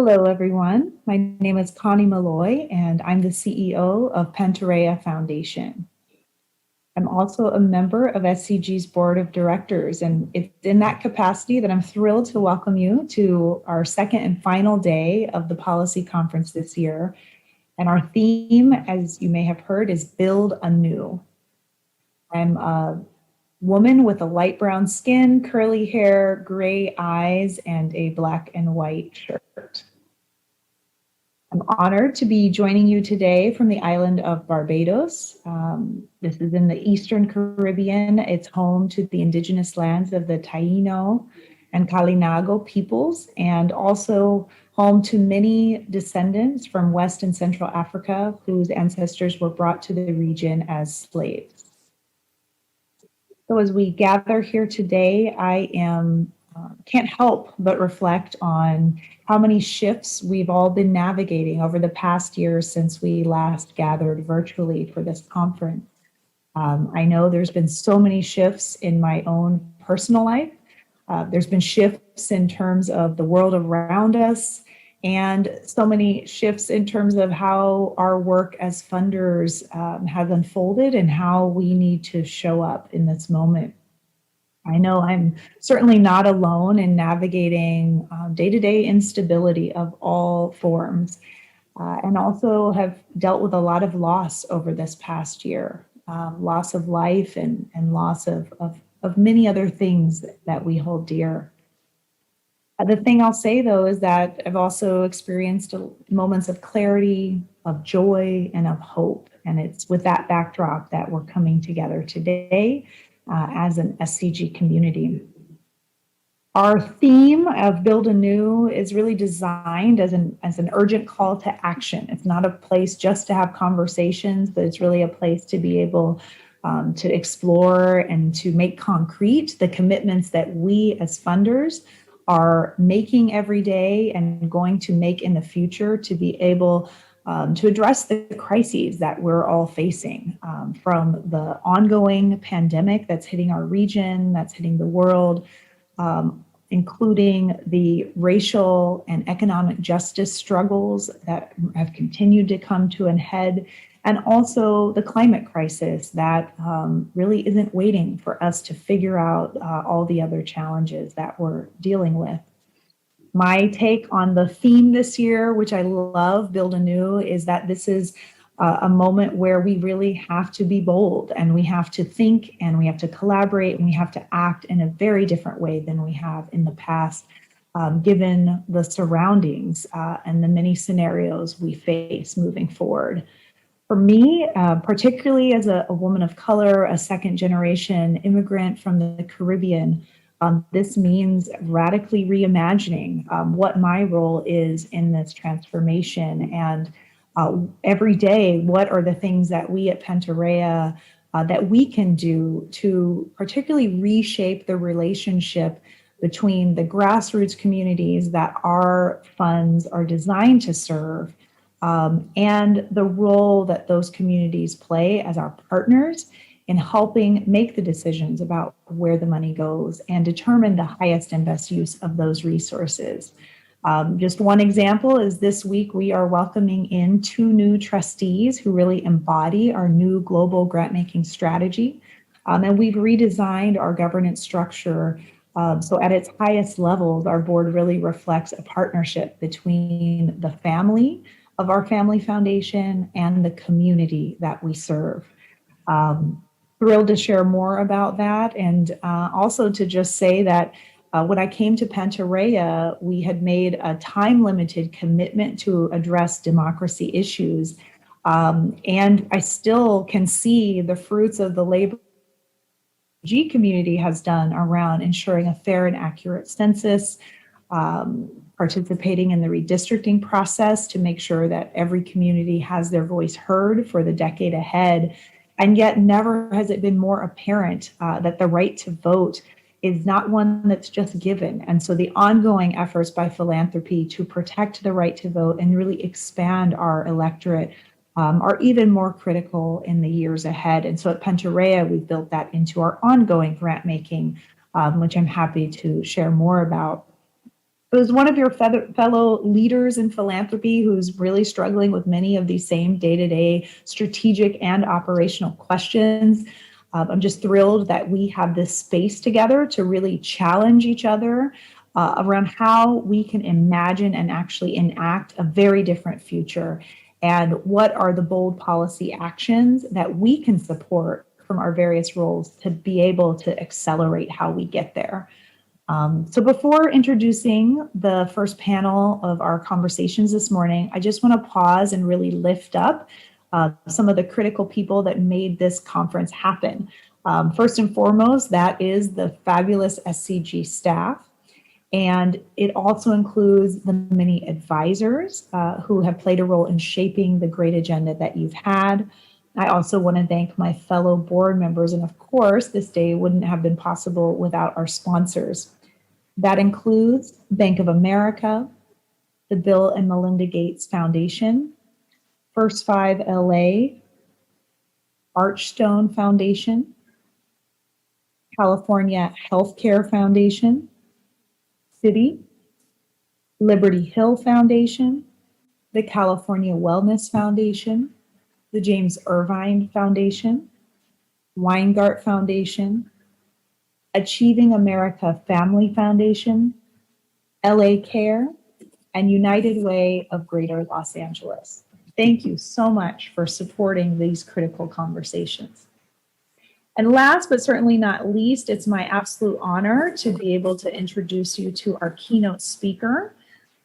Hello, everyone. My name is Connie Malloy, and I'm the CEO of Pantareya Foundation. I'm also a member of SCG's board of directors, and it's in that capacity that I'm thrilled to welcome you to our second and final day of the policy conference this year. And our theme, as you may have heard, is Build Anew. I'm a woman with a light brown skin, curly hair, gray eyes, and a black and white shirt. I'm honored to be joining you today from the island of Barbados. This is in the Eastern Caribbean. It's home to the indigenous lands of the Taino and Kalinago peoples, and also home to many descendants from West and Central Africa whose ancestors were brought to the region as slaves. So as we gather here today, I can't help but reflect on how many shifts we've all been navigating over the past year since we last gathered virtually for this conference. I know there's been so many shifts in my own personal life. There's been shifts in terms of the world around us, and so many shifts in terms of how our work as funders have unfolded and how we need to show up in this moment. I know I'm certainly not alone in navigating day-to-day instability of all forms, and also have dealt with a lot of loss over this past year, loss of life and loss of many other things that we hold dear. The thing I'll say, though, is that I've also experienced moments of clarity, of joy, and of hope. And it's with that backdrop that we're coming together today as an SCG community. Our theme of Build Anew is really designed as an urgent call to action. It's not a place just to have conversations, but it's really a place to be able to explore and to make concrete the commitments that we as funders are making every day and going to make in the future to be able to address the crises that we're all facing, from the ongoing pandemic that's hitting our region, that's hitting the world, including the racial and economic justice struggles that have continued to come to an head, and also the climate crisis that really isn't waiting for us to figure out all the other challenges that we're dealing with. My take on the theme this year, which I love, Build Anew, is that this is a moment where we really have to be bold, and we have to think, and we have to collaborate, and we have to act in a very different way than we have in the past, given the surroundings and the many scenarios we face moving forward. For me, particularly as a woman of color, a second generation immigrant from the Caribbean, this means radically reimagining what my role is in this transformation. And every day, what are the things that we at Pantareya that we can do to particularly reshape the relationship between the grassroots communities that our funds are designed to serve, and the role that those communities play as our partners in helping make the decisions about where the money goes and determine the highest and best use of those resources. Just one example is this week we are welcoming in 2 new trustees who really embody our new global grant-making strategy. And we've redesigned our governance structure so at its highest levels, our board really reflects a partnership between the family of our family foundation and the community that we serve. Thrilled to share more about that, and also to just say that when I came to Pantareya, we had made a time-limited commitment to address democracy issues, and I still can see the fruits of the labor G community has done around ensuring a fair and accurate census, participating in the redistricting process to make sure that every community has their voice heard for the decade ahead. And yet never has it been more apparent that the right to vote is not one that's just given. And so the ongoing efforts by philanthropy to protect the right to vote and really expand our electorate are even more critical in the years ahead. And so at Pantareya, we've built that into our ongoing grant making, which I'm happy to share more about. It was one of your fellow leaders in philanthropy who's really struggling with many of these same day-to-day strategic and operational questions. I'm just thrilled that we have this space together to really challenge each other around how we can imagine and actually enact a very different future, and what are the bold policy actions that we can support from our various roles to be able to accelerate how we get there. So before introducing the first panel of our conversations this morning, I just want to pause and really lift up some of the critical people that made this conference happen. First and foremost, that is the fabulous SCG staff. And it also includes the many advisors who have played a role in shaping the great agenda that you've had. I also want to thank my fellow board members. And of course, this day wouldn't have been possible without our sponsors. That includes Bank of America, the Bill and Melinda Gates Foundation, First 5 LA, Archstone Foundation, California Healthcare Foundation, Citi, Liberty Hill Foundation, the California Wellness Foundation, the James Irvine Foundation, Weingart Foundation, Achieving America Family Foundation, LA Care, and United Way of Greater Los Angeles. Thank you so much for supporting these critical conversations. And last but certainly not least, it's my absolute honor to be able to introduce you to our keynote speaker,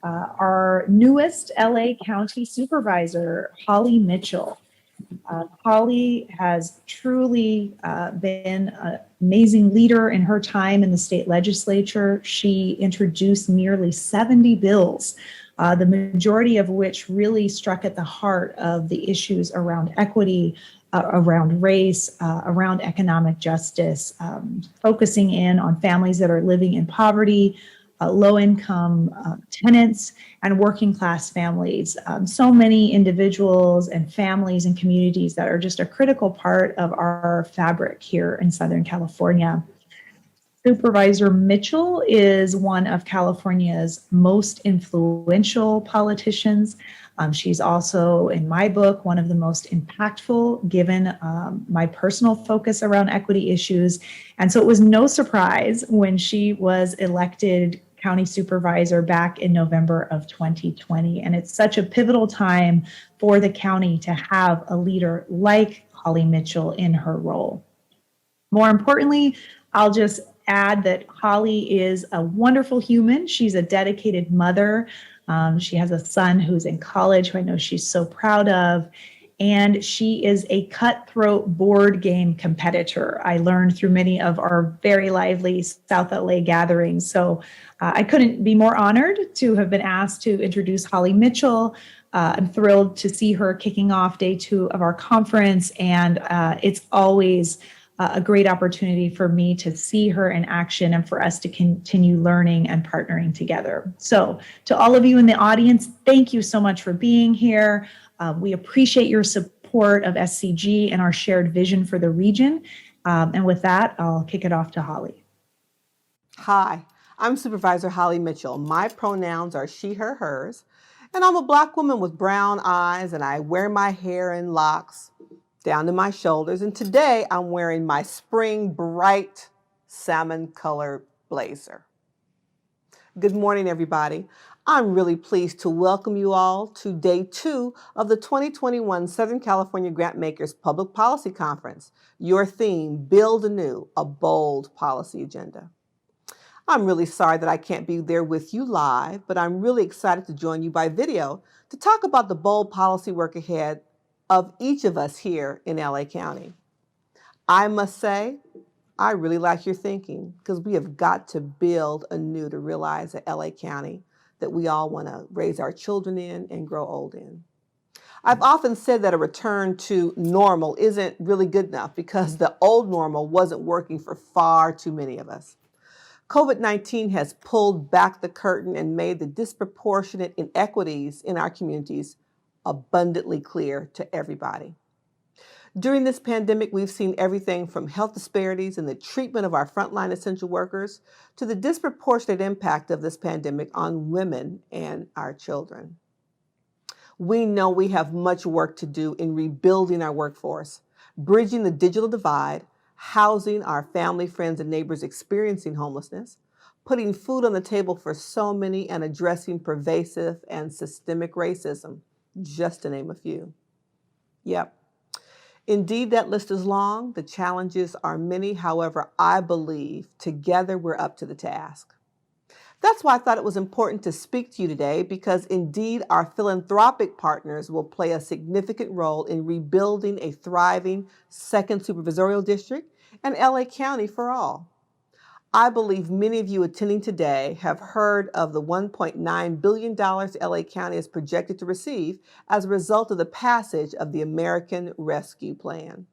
our newest LA County Supervisor, Holly Mitchell. Holly has truly been an amazing leader in her time in the state legislature. She introduced nearly 70 bills, the majority of which really struck at the heart of the issues around equity, around race, around economic justice, focusing in on families that are living in poverty, low-income tenants, and working-class families. So many individuals and families and communities that are just a critical part of our fabric here in Southern California. Supervisor Mitchell is one of California's most influential politicians. She's also, in my book, one of the most impactful, given my personal focus around equity issues. And so it was no surprise when she was elected county supervisor back in November of 2020. And it's such a pivotal time for the county to have a leader like Holly Mitchell in her role. More importantly, I'll just add that Holly is a wonderful human. She's a dedicated mother. She has a son who's in college, who I know she's so proud of. And she is a cutthroat board game competitor. I learned through many of our very lively South LA gatherings. So I couldn't be more honored to have been asked to introduce Holly Mitchell. I'm thrilled to see her kicking off day 2 of our conference. And it's always a great opportunity for me to see her in action and for us to continue learning and partnering together. So to all of you in the audience, thank you so much for being here. We appreciate your support of SCG and our shared vision for the region. And with that, I'll kick it off to Holly. Hi, I'm Supervisor Holly Mitchell. My pronouns are she, her, hers. And I'm a Black woman with brown eyes, and I wear my hair in locks down to my shoulders. And today I'm wearing my spring bright salmon colored blazer. Good morning, everybody. I'm really pleased to welcome you all to day 2 of the 2021 Southern California Grantmakers Public Policy Conference. Your theme, Build Anew, a bold policy agenda. I'm really sorry that I can't be there with you live, but I'm really excited to join you by video to talk about the bold policy work ahead of each of us here in LA County. I must say, I really like your thinking, because we have got to build anew to realize a LA County that we all want to raise our children in and grow old in. I've often said that a return to normal isn't really good enough because the old normal wasn't working for far too many of us. COVID-19 has pulled back the curtain and made the disproportionate inequities in our communities abundantly clear to everybody. During this pandemic, we've seen everything from health disparities in the treatment of our frontline essential workers to the disproportionate impact of this pandemic on women and our children. We know we have much work to do in rebuilding our workforce, bridging the digital divide, housing our family, friends, and neighbors experiencing homelessness, putting food on the table for so many, and addressing pervasive and systemic racism, just to name a few. Yep. Indeed, that list is long. The challenges are many. However, I believe together we're up to the task. That's why I thought it was important to speak to you today, because indeed our philanthropic partners will play a significant role in rebuilding a thriving second supervisorial district and LA County for all. I believe many of you attending today have heard of the $1.9 billion LA County is projected to receive as a result of the passage of the American Rescue Plan.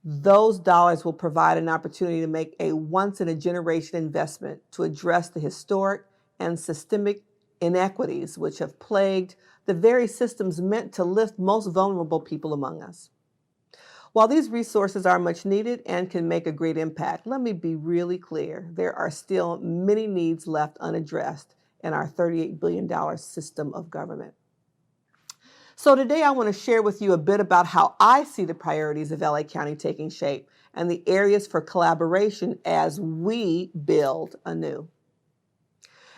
Those dollars will provide an opportunity to make a once-in-a-generation investment to address the historic and systemic inequities which have plagued the very systems meant to lift most vulnerable people among us. While these resources are much needed and can make a great impact, let me be really clear. There are still many needs left unaddressed in our $38 billion system of government. So today I want to share with you a bit about how I see the priorities of LA County taking shape and the areas for collaboration as we build anew.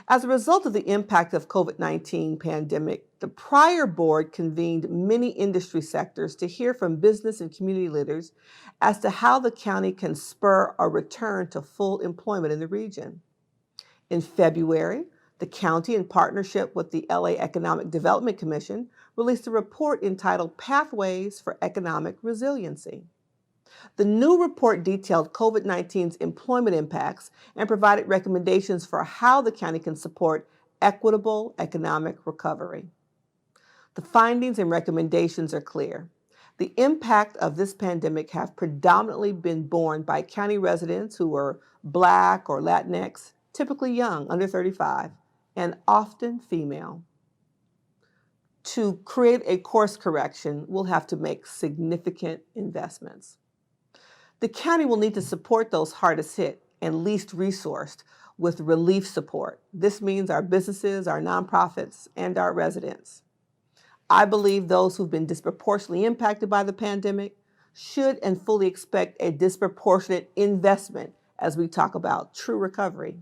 As a result of the impact of COVID-19 pandemic, the prior board convened many industry sectors to hear from business and community leaders as to how the county can spur a return to full employment in the region. In February, the county, in partnership with the LA Economic Development Commission, released a report entitled Pathways for Economic Resiliency. The new report detailed COVID-19's employment impacts and provided recommendations for how the county can support equitable economic recovery. The findings and recommendations are clear. The impact of this pandemic have predominantly been borne by county residents who are Black or Latinx, typically young, under 35, and often female. To create a course correction, we'll have to make significant investments. The county will need to support those hardest hit and least resourced with relief support. This means our businesses, our nonprofits, and our residents. I believe those who've been disproportionately impacted by the pandemic should and fully expect a disproportionate investment as we talk about true recovery.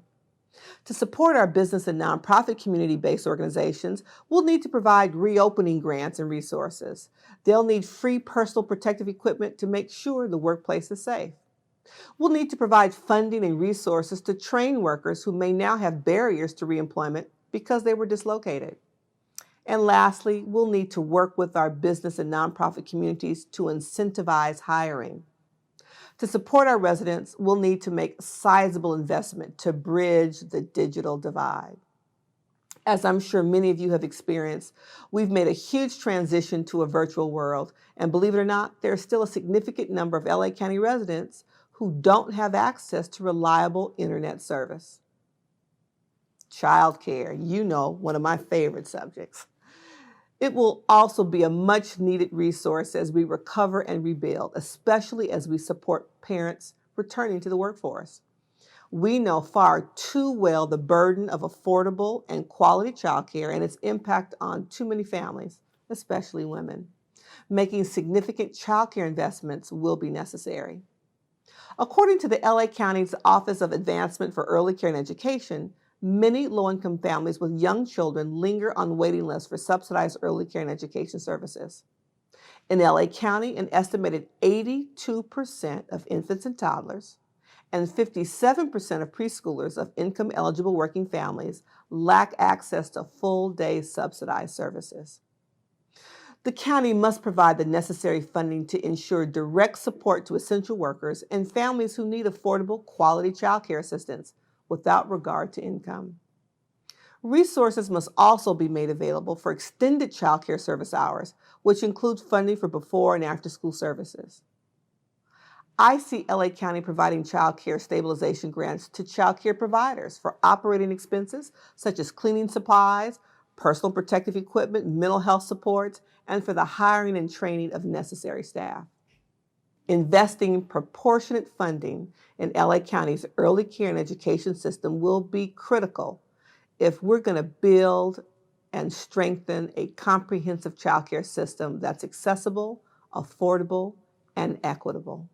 To support our business and nonprofit community-based organizations, we'll need to provide reopening grants and resources. They'll need free personal protective equipment to make sure the workplace is safe. We'll need to provide funding and resources to train workers who may now have barriers to reemployment because they were dislocated. And lastly, we'll need to work with our business and nonprofit communities to incentivize hiring. To support our residents, we'll need to make sizable investment to bridge the digital divide. As I'm sure many of you have experienced, we've made a huge transition to a virtual world, and believe it or not, there's still a significant number of LA County residents who don't have access to reliable internet service. Childcare, one of my favorite subjects. It will also be a much needed resource as we recover and rebuild, especially as we support parents returning to the workforce. We know far too well the burden of affordable and quality childcare and its impact on too many families, especially women. Making significant childcare investments will be necessary. According to the LA County's Office of Advancement for Early Care and Education, many low-income families with young children linger on waiting lists for subsidized early care and education services. In LA County, an estimated 82% of infants and toddlers and 57% of preschoolers of income-eligible working families lack access to full-day subsidized services. The county must provide the necessary funding to ensure direct support to essential workers and families who need affordable, quality childcare assistance without regard to income. Resources must also be made available for extended child care service hours, which include funding for before and after school services. I see LA County providing child care stabilization grants to child care providers for operating expenses such as cleaning supplies, personal protective equipment, mental health supports, and for the hiring and training of necessary staff. Investing proportionate funding in LA County's early care and education system will be critical if we're going to build and strengthen a comprehensive child care system that's accessible, affordable, and equitable.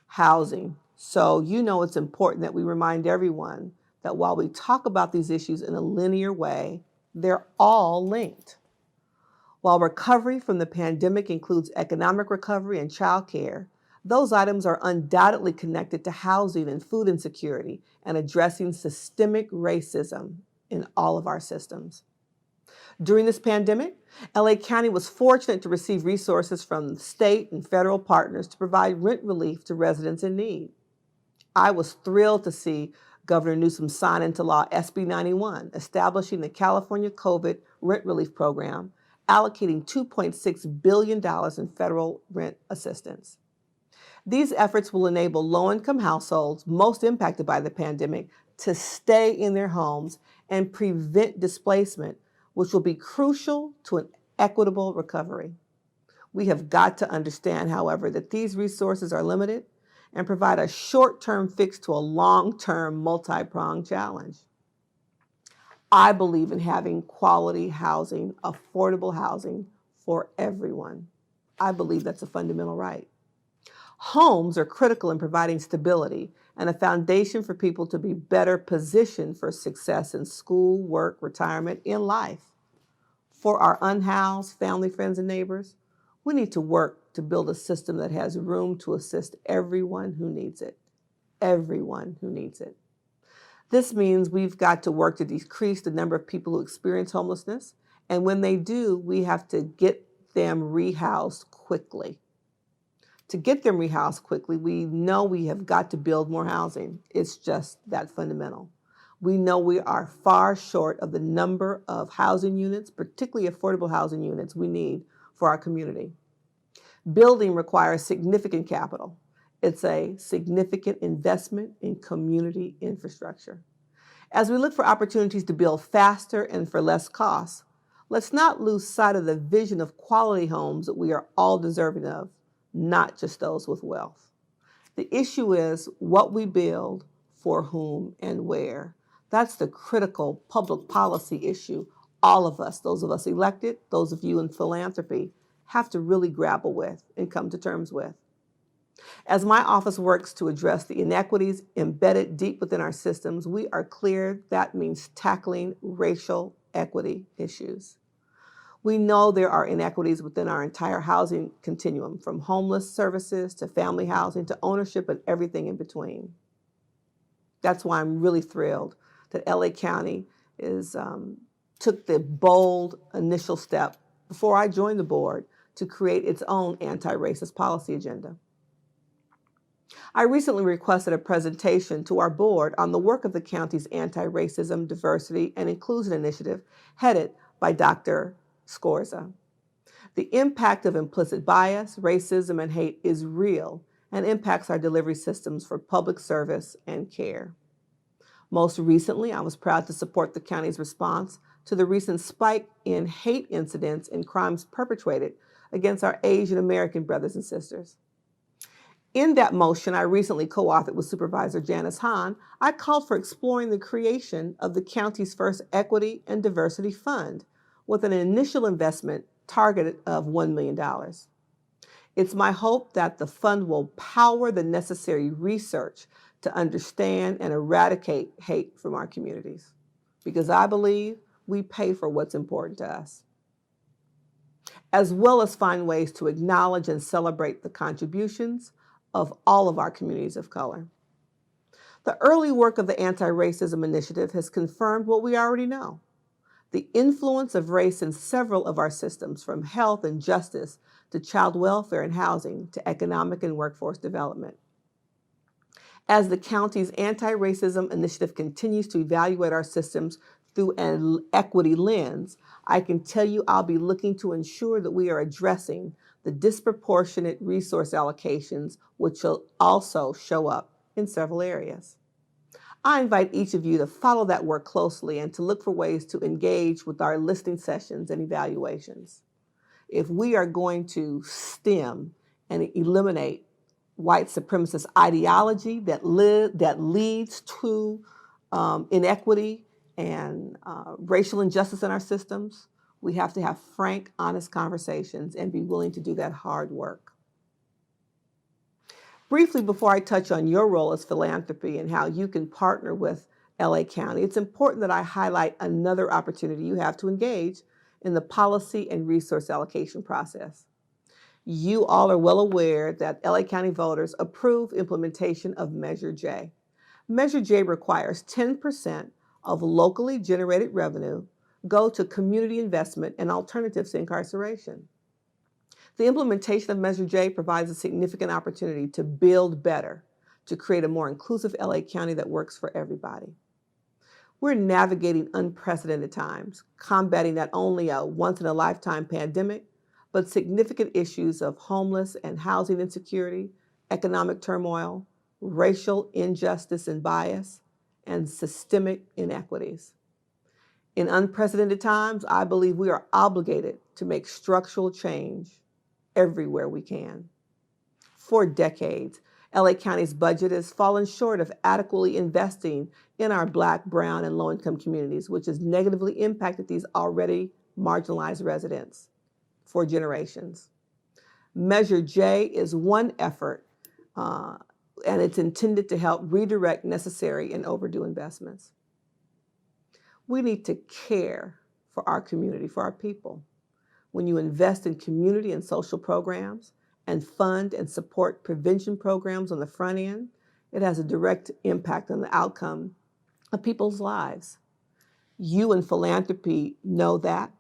Housing. So it's important that we remind everyone that while we talk about these issues in a linear way, they're all linked. While recovery from the pandemic includes economic recovery and child care, those items are undoubtedly connected to housing and food insecurity and addressing systemic racism in all of our systems. During this pandemic, LA County was fortunate to receive resources from state and federal partners to provide rent relief to residents in need. I was thrilled to see Governor Newsom sign into law SB 91, establishing the California COVID Rent Relief Program, allocating $2.6 billion in federal rent assistance. These efforts will enable low-income households most impacted by the pandemic to stay in their homes and prevent displacement, which will be crucial to an equitable recovery. We have got to understand, however, that these resources are limited and provide a short-term fix to a long-term multi-pronged challenge. I believe in having quality housing, affordable housing for everyone. I believe that's a fundamental right. Homes are critical in providing stability and a foundation for people to be better positioned for success in school, work, retirement, in life. For our unhoused family, friends, and neighbors, we need to work to build a system that has room to assist everyone who needs it. Everyone who needs it. This means we've got to work to decrease the number of people who experience homelessness, and when they do, we have to get them rehoused quickly. To get them rehoused quickly, we know we have got to build more housing. It's just that fundamental. We know we are far short of the number of housing units, particularly affordable housing units, we need for our community. Building requires significant capital. It's a significant investment in community infrastructure. As we look for opportunities to build faster and for less cost, let's not lose sight of the vision of quality homes that we are all deserving of, not just those with wealth. The issue is what we build, for whom, and where. That's the critical public policy issue all of us, those of us elected, those of you in philanthropy, have to really grapple with and come to terms with. As my office works to address the inequities embedded deep within our systems, we are clear that means tackling racial equity issues. We know there are inequities within our entire housing continuum, from homeless services to family housing to ownership and everything in between. That's why I'm really thrilled that LA County took the bold initial step before I joined the board to create its own anti-racist policy agenda. I recently requested a presentation to our board on the work of the county's anti-racism, diversity, and inclusion initiative headed by Dr. Scorza. The impact of implicit bias, racism, and hate is real and impacts our delivery systems for public service and care. Most recently, I was proud to support the county's response to the recent spike in hate incidents and crimes perpetrated against our Asian American brothers and sisters. In that motion I recently co-authored with Supervisor Janice Hahn, I called for exploring the creation of the county's first Equity and Diversity Fund with an initial investment targeted of $1 million. It's my hope that the fund will power the necessary research to understand and eradicate hate from our communities, because I believe we pay for what's important to us, as well as find ways to acknowledge and celebrate the contributions of all of our communities of color. The early work of the Anti-Racism Initiative has confirmed what we already know: the influence of race in several of our systems, from health and justice to child welfare and housing to economic and workforce development. As the county's Anti-Racism Initiative continues to evaluate our systems through an equity lens, I can tell you I'll be looking to ensure that we are addressing the disproportionate resource allocations, which will also show up in several areas. I invite each of you to follow that work closely and to look for ways to engage with our listening sessions and evaluations. If we are going to stem and eliminate white supremacist ideology that leads to inequity and racial injustice in our systems, we have to have frank, honest conversations and be willing to do that hard work. Briefly, before I touch on your role as philanthropy and how you can partner with LA County, it's important that I highlight another opportunity you have to engage in the policy and resource allocation process. You all are well aware that LA County voters approve implementation of Measure J. Measure J requires 10% of locally generated revenue go to community investment and alternatives to incarceration. The implementation of Measure J provides a significant opportunity to build better, to create a more inclusive LA County that works for everybody. We're navigating unprecedented times, combating not only a once-in-a-lifetime pandemic, but significant issues of homeless and housing insecurity, economic turmoil, racial injustice and bias, and systemic inequities. In unprecedented times, I believe we are obligated to make structural change everywhere we can. For decades, LA County's budget has fallen short of adequately investing in our Black, brown, and low-income communities, which has negatively impacted these already marginalized residents for generations. Measure J is one effort, and it's intended to help redirect necessary and overdue investments. We need to care for our community, for our people. When you invest in community and social programs and fund and support prevention programs on the front end, it has a direct impact on the outcome of people's lives. You in philanthropy know that,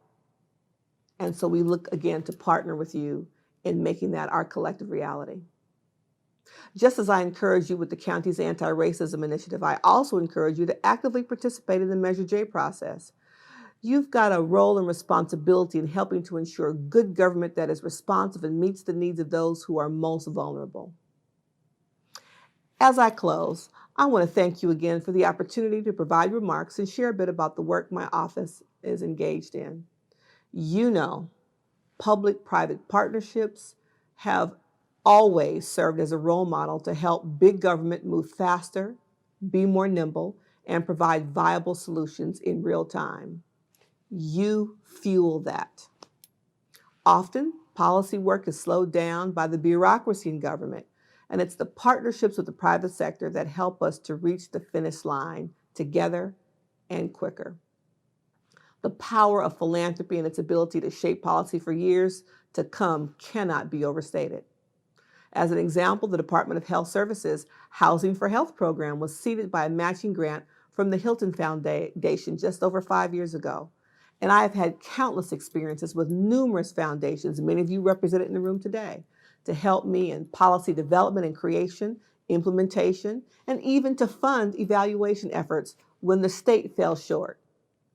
and so we look again to partner with you in making that our collective reality. Just as I encourage you with the county's anti-racism initiative, I also encourage you to actively participate in the Measure J process. You've got a role and responsibility in helping to ensure good government that is responsive and meets the needs of those who are most vulnerable. As I close, I want to thank you again for the opportunity to provide remarks and share a bit about the work my office is engaged in. You know, public-private partnerships have always served as a role model to help big government move faster, be more nimble, and provide viable solutions in real time. You fuel that. Often, policy work is slowed down by the bureaucracy in government, and it's the partnerships with the private sector that help us to reach the finish line together and quicker. The power of philanthropy and its ability to shape policy for years to come cannot be overstated. As an example, the Department of Health Services Housing for Health program was seeded by a matching grant from the Hilton Foundation just over 5 years ago. And I have had countless experiences with numerous foundations, many of you represented in the room today, to help me in policy development and creation, implementation, and even to fund evaluation efforts when the state fell short.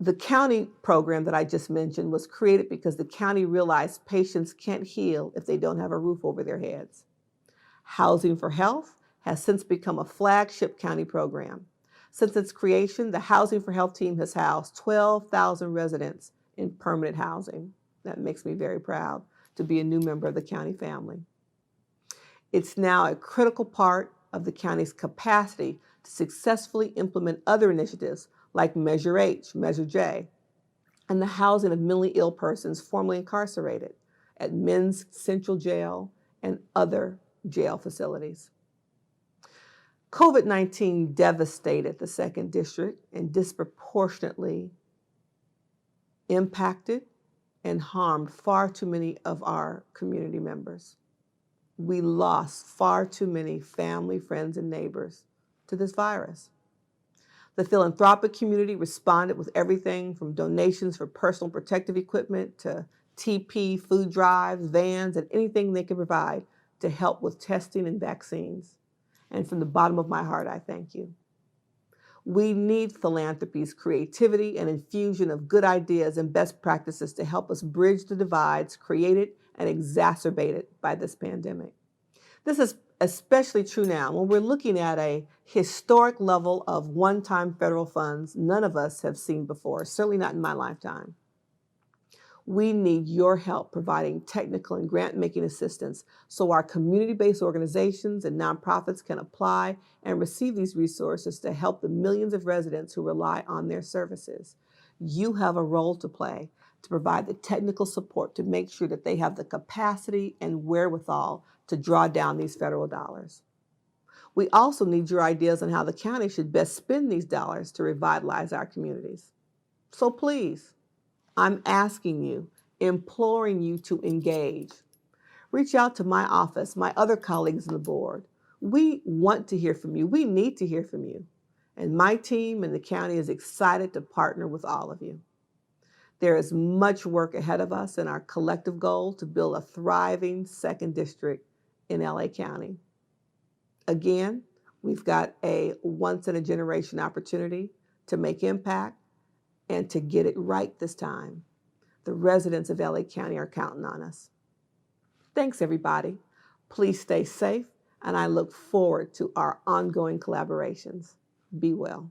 The county program that I just mentioned was created because the county realized patients can't heal if they don't have a roof over their heads. Housing for Health has since become a flagship county program. Since its creation, the Housing for Health team has housed 12,000 residents in permanent housing. That makes me very proud to be a new member of the county family. It's now a critical part of the county's capacity to successfully implement other initiatives like Measure H, Measure J, and the housing of mentally ill persons formerly incarcerated at Men's Central Jail and other jail facilities. COVID-19 devastated the 2nd District and disproportionately impacted and harmed far too many of our community members. We lost far too many family, friends, and neighbors to this virus. The philanthropic community responded with everything from donations for personal protective equipment to TP, food drives, vans, and anything they could provide to help with testing and vaccines. And from the bottom of my heart, I thank you. We need philanthropy's creativity and infusion of good ideas and best practices to help us bridge the divides created and exacerbated by this pandemic. This is especially true now when we're looking at a historic level of one-time federal funds none of us have seen before, certainly not in my lifetime. We need your help providing technical and grant-making assistance so our community-based organizations and nonprofits can apply and receive these resources to help the millions of residents who rely on their services. You have a role to play to provide the technical support to make sure that they have the capacity and wherewithal to draw down these federal dollars. We also need your ideas on how the county should best spend these dollars to revitalize our communities. So please, I'm asking you, imploring you to engage. Reach out to my office, my other colleagues on the board. We want to hear from you. We need to hear from you. And my team and the county is excited to partner with all of you. There is much work ahead of us in our collective goal to build a thriving second district in LA County. Again, we've got a once-in-a-generation opportunity to make impact and to get it right this time. The residents of LA County are counting on us. Thanks, everybody. Please stay safe, and I look forward to our ongoing collaborations. Be well.